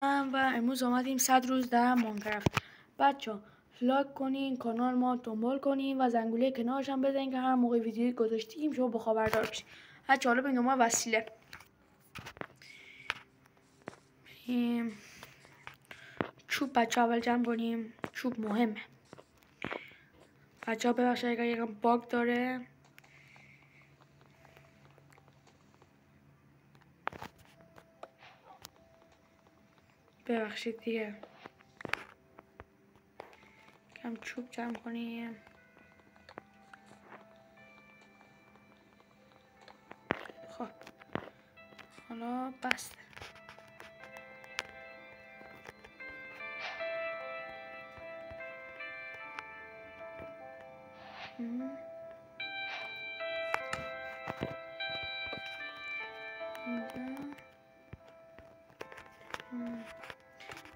و امروز آمدیم 100 روز در ماینکرافت. بچه لایک کنین، کانال ما دنبال کنین و زنگوله کنارش هم بزنین که هر موقع ویدیویی گذاشتیم شما خبردار بشین. بچه حالا بریم دنبال وسیله. چوب بچه اول جمع کنیم. چوب مهمه بچه ها. ببخشید اگر یکم باگ داره. ببخشید دیگه. کم چوب جمع کنیم. خب حالا بسته.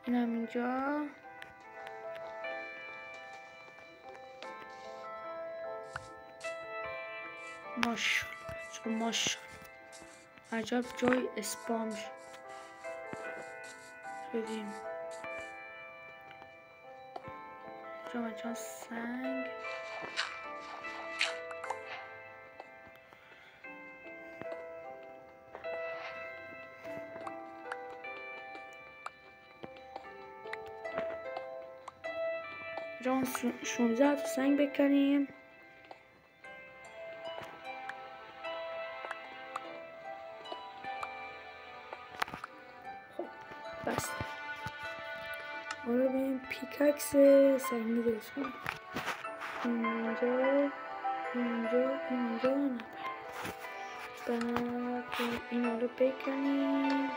اینم اینجا. ماشاءالله عجب جای اسپام شدیم. اینجا سنگ. اینجا 16 تا سنگ بکنیم. خب بس. حالا بریم پیککس سنگی درست کنیم. اینجا بعد اینا رو بکنیم.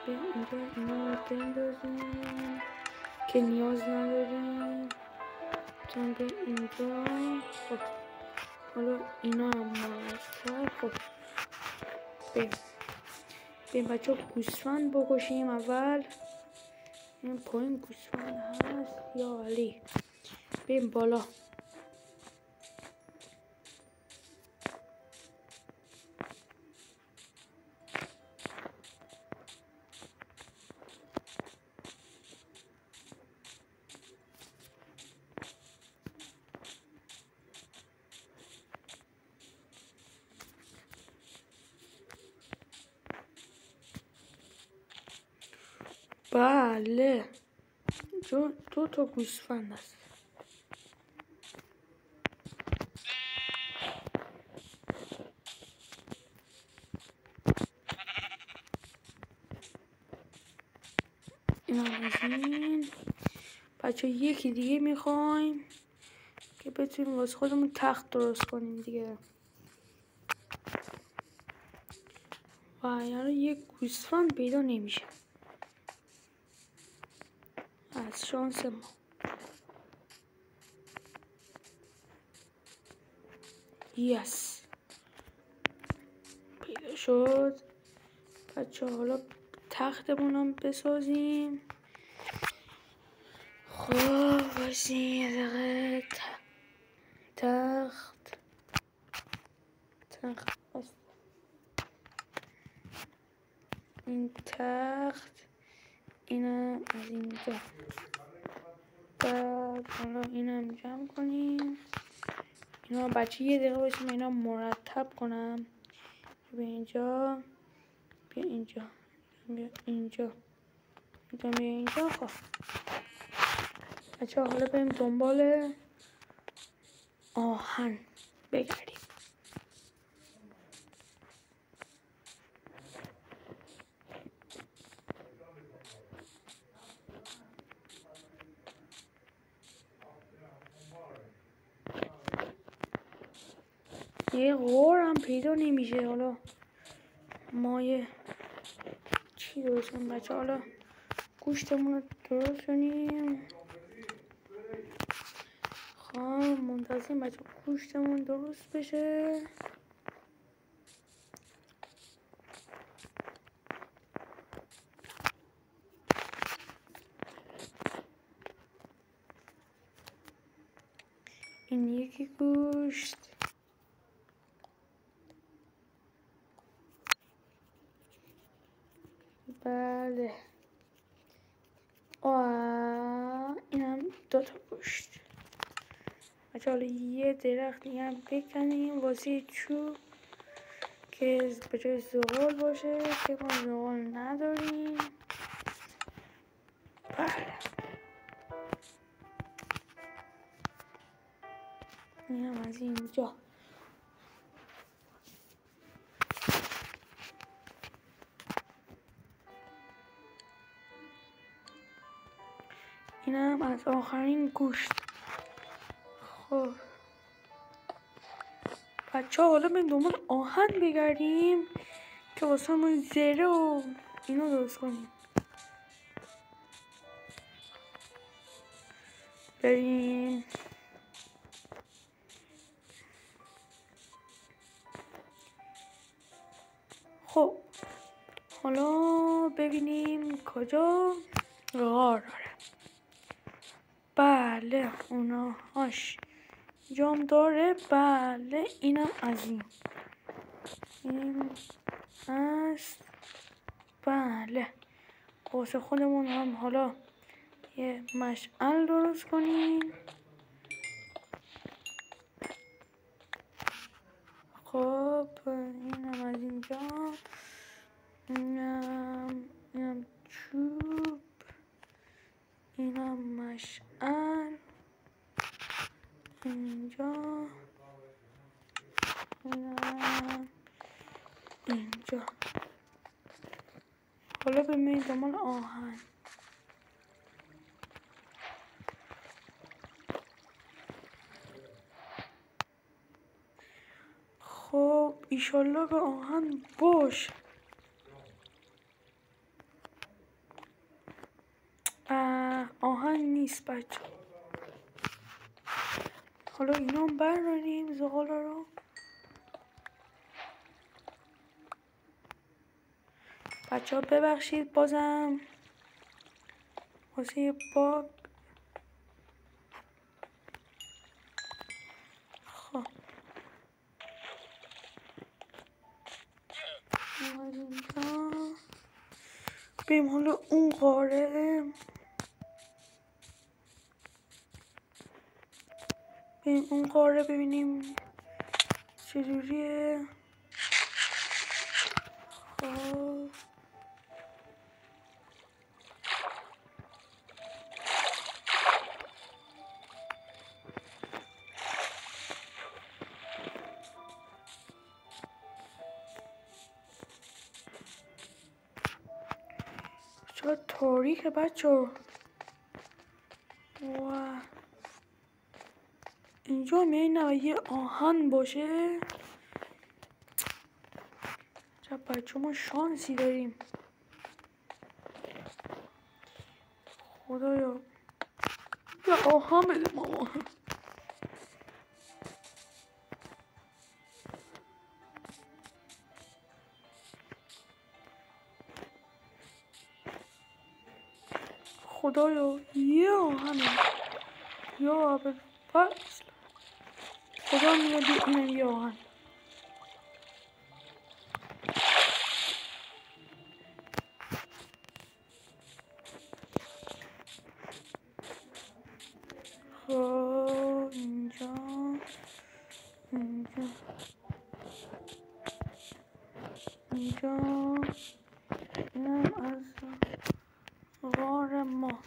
اینجا اینا رو بندازیم که نیاز نداریم. چون به اینجا. خب حالا اینا هم مرتب. خب بریم بچه ها گوسفند بکشیم اول. این پایین گوسفند هست یا علی. بریم بالا. بله دو تا گوسفند هست. اینا از این بچه یکی دیگه میخوایم که بتونیم واسه خودمون تخت درست کنیم دیگه. و یعنی یک گوسفند پیدا نمیشه از شانس ما. یس پیدا شد. بچه حالا تختمون هم بسازیم. خب واسه یه دقیقه تخت این تخت اینم از اینجا. بعد حالا اینم جمع کنیم. اینا بچه یه دقیقه باشیم اینا مرتب کنم. به اینجا بیا اینجا بیا اینجا بیا اینجا. خب بچه حالا بریم دنبال آهن بگردیم. یه غور هم پیدا نمیشه. حالا ما یه چی درست کنیم بچه. حالا گوشتمون رو درست کنیم. خب منتظریم بچه گوشتمون درست بشه. این یکی گوشت. بله. اینم 2 تا گوشت. بچه حالا یه درخت دیگه هم بکنیم واسه چوب که به جای زغال باشه که ما زغال نداریم. بله. اینم از اینجا. اینم از آخرین گوشت. خب بچه ها حالا بریم دنبال آهن بگردیم که واسه همون زره و اینو درست کنیم. بریم. خب حالا ببینیم کجا غار داره. بله اونهاش جام داره. بله اینم از این هست. بله واسه خودمون هم حالا یه مشعل درست کنیم. خب اینم از اینجا. اینم چوب. اینم مشعل. اینجا. اینم اینجا. حالا ببینید دنبال آهن. خب ایشالله که آهن باشه. آهن نیست بچه. حالا اینا هم برداریم زغالا رو. بچه ها ببخشید بازم واسه یه باگ. خب بریم حالا اون قاره. بریم اون قاره ببینیم چجوریه. خب چقدر تاریکه بچه ها. اینجا می‌بینم یه آهن باشه. چه بچه ما شانسی داریم. خدایا یه آهن بده ماما. خدایا یه آهنه یا اول فصل. خدا میاد اینم یه آهن. خب اینجا اینجا اینجا اینم از غار ما.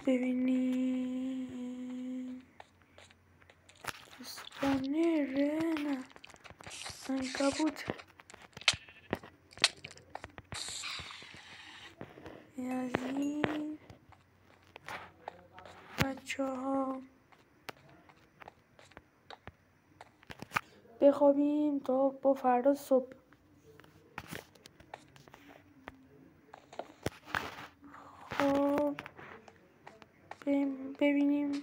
ببینیم اسپانره نه عنکبوت. از این بچه ها بخوابیم تا با فردا صبح. خب ببینیم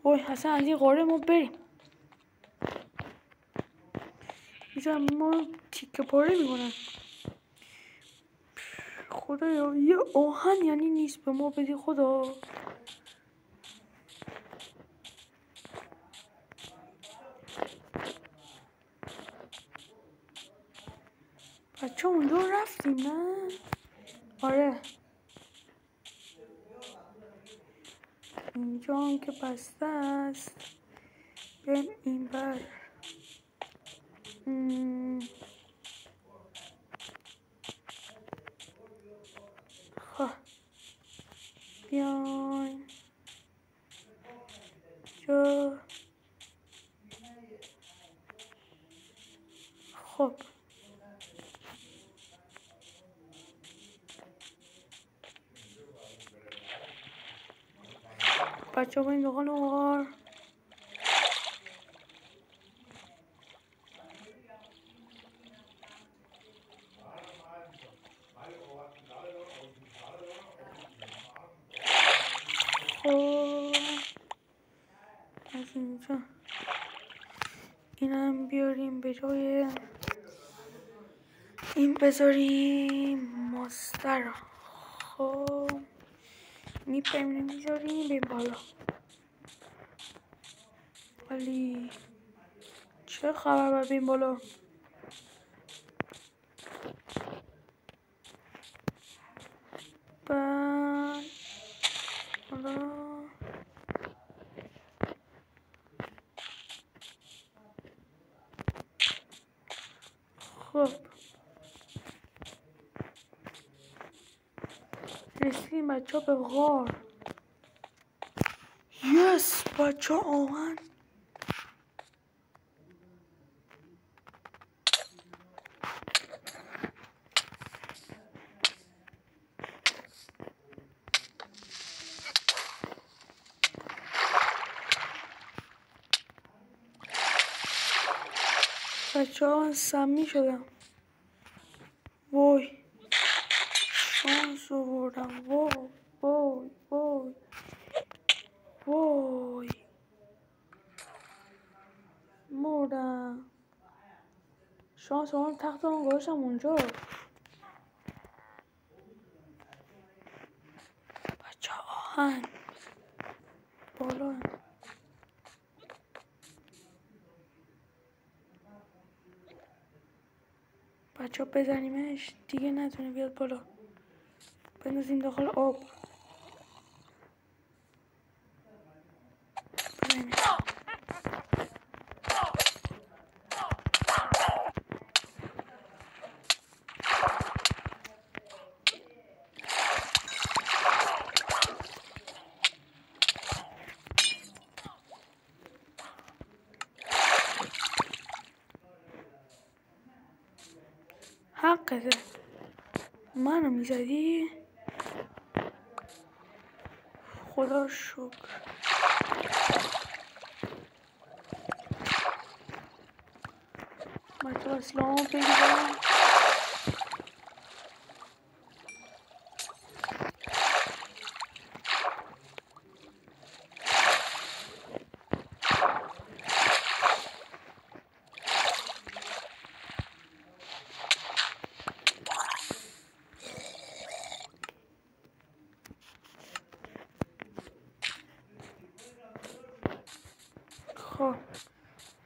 وای حسن از این قاره ما بریم. میزنم ما تیکه پاره میکنن. خدایا یه آهن یعنی نیست به ما بدی خدا. بچه اونجا رفتیم نه؟ آره اینجا هم که بسته است. بیایم این بر. خب بیایم جا. خب بچه ها بریم داخل غار. خب از اینجا اینم بیاریم به جای این بذاریم ماستر. خب میپریم نمیذاریم بریم بالا. ولی چه خبر باید بریم بالا؟ بعد حالا خب رسیدیم بچه ها به غار. یس بچه ها آهن. بچه ها سمی شدم. وای شانس آوردم. وای وای وای وای مردم. شانس آوردم تختمون گذاشتم اونجا. بچه آهن بالا. بچه ها بزنیمش دیگه نتونه بیاد بالا. بندازیم داخل آب. بزنیمش. حقته منو میزدی؟ خدا شکر. بچه اسلام بگیرم. خب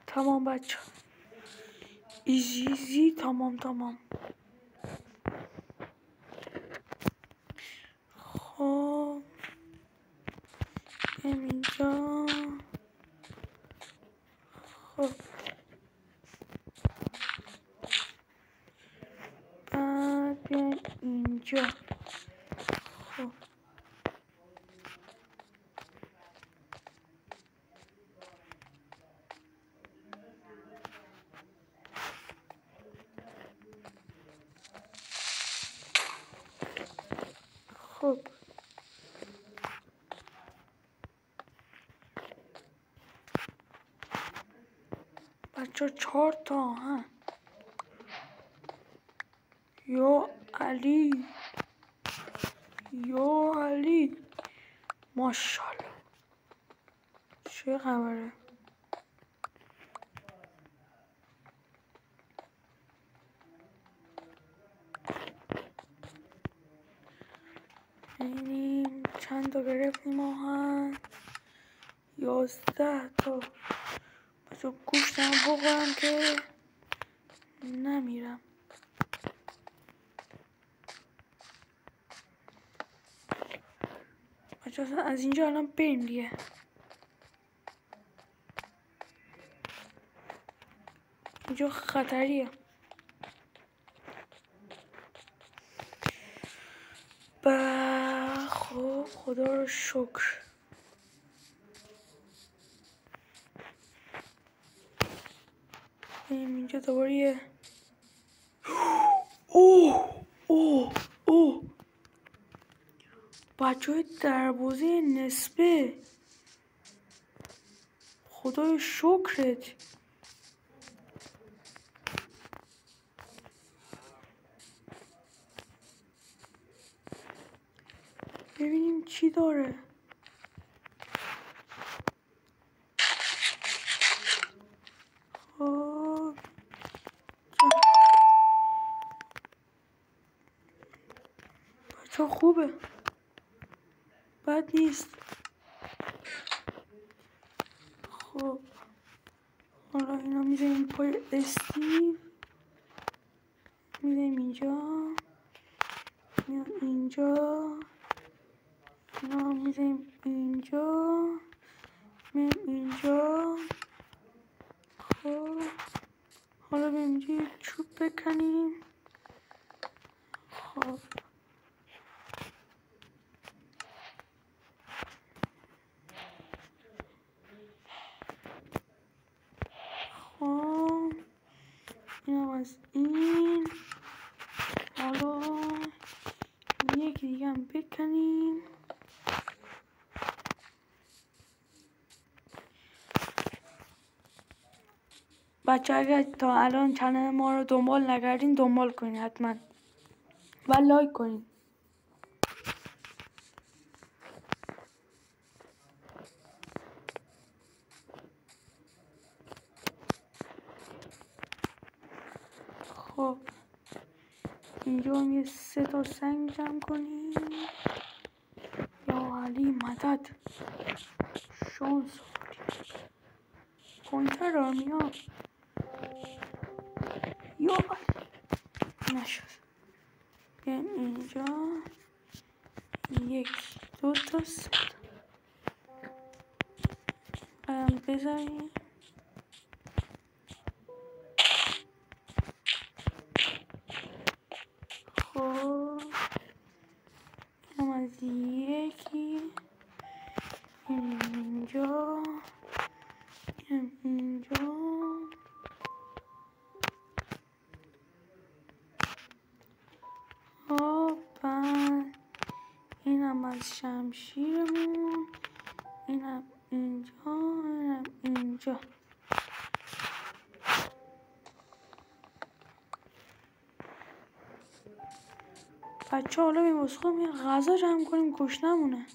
تمام بچه ایزی ایزی. تمام. خب بریم اینجا. خب بعد بیایم اینجا. خب خب بچه 4 تا آهن. یا علی یا علی ماشاءالله. چه خبره؟ تا گرفتیم آهن. 11 تا. بچه گوشتم بخورم که نمیرم. بچه از اینجا الان بریم دیگه. اینجا خطریه. خب خدا رو شکر. اینجا دوباره یه اوه بچه های دروازه نسبه، خدای شکرت. ببینیم چی داره. خب بچه خوبه، بد نیست. خب حالا اینا میذاریم پای استیو، میذاریم اینجا، میام اینجا، اینا میذاریم اینجا، میام اینجا. خب حالا بریم اینجا یه چوب بکنیم. خب اینم از این. حالا یکی دیگه هم بکنیم. بچه اگر تا الان چنل ما رو دنبال نکردین دنبال کنین حتما و لایک کنین. خب اینجا هم یه 3 تا سنگ جمع کنیم. یا علی مدد، شانس پوینتر را میاد. یا علی نشد. بیایم اینجا 1 2 تا 3 تا بزنیم. خب اینم از یکی، اینجا، اینجا. اینم از شمشیرمون، اینم اینجا، اینم اینجا. بچه حالا بیم از خودم یه غذا جمع کنیم گوش نمونه.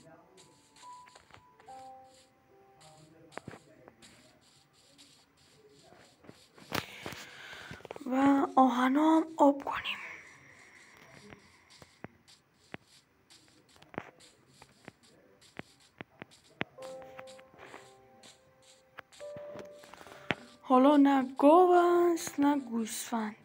و آهنا هم آب کنیم. حالا نه گاو است نه گوسفند.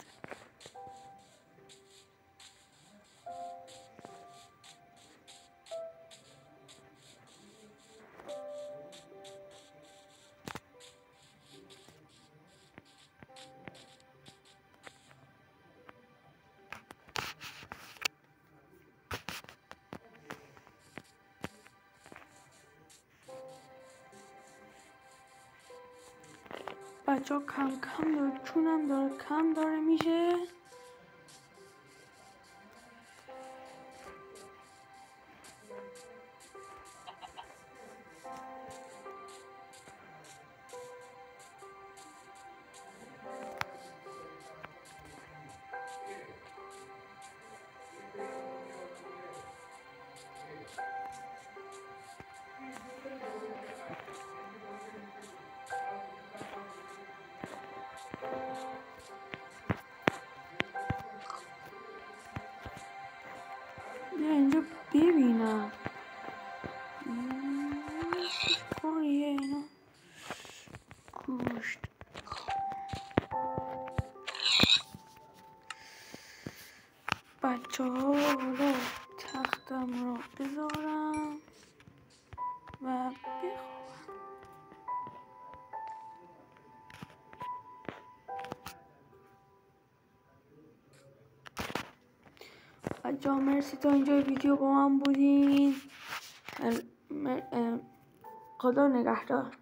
بچه ها کم کم داره، چونم داره کم داره میشه. دیگه اینا گوشت. بچه ها حالا تختم رو بذارم و بخوابم. بچه ها مرسی تا اینجا ویدیو با من بودین. خدا نگهدار.